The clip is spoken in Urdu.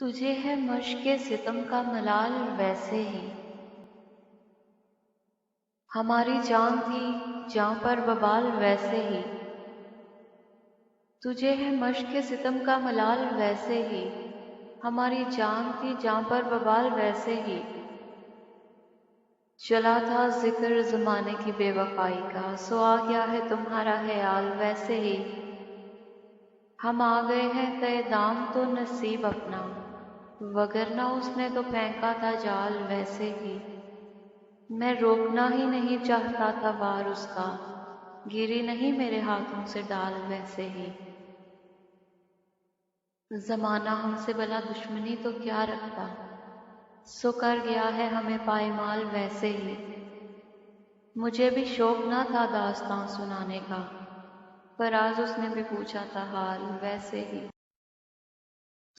تجھے ہے مشق ستم کا ملال ویسے ہی، ہماری جان تھی جاں پر ببال ویسے ہی۔ تجھے ہے مشق ستم کا ملال ویسے ہی، ہماری جان تھی جاں پر ببال ویسے ہی۔ چلا تھا ذکر زمانے کی بے وفائی کا، سو آ گیا ہے تمہارا خیال ویسے ہی۔ ہم آ گئے ہیں تئے دام تو نصیب اپنا، وگرنہ اس نے تو پھینکا تھا جال ویسے ہی۔ میں روکنا ہی نہیں چاہتا تھا وار اس کا، گری نہیں میرے ہاتھوں سے ڈال ویسے ہی۔ زمانہ ہم سے بلا دشمنی تو کیا رکھتا، سو کر گیا ہے ہمیں پائمال ویسے ہی۔ مجھے بھی شوق نہ تھا داستاں سنانے کا، پر آج اس نے بھی پوچھا تھا حال ویسے ہی۔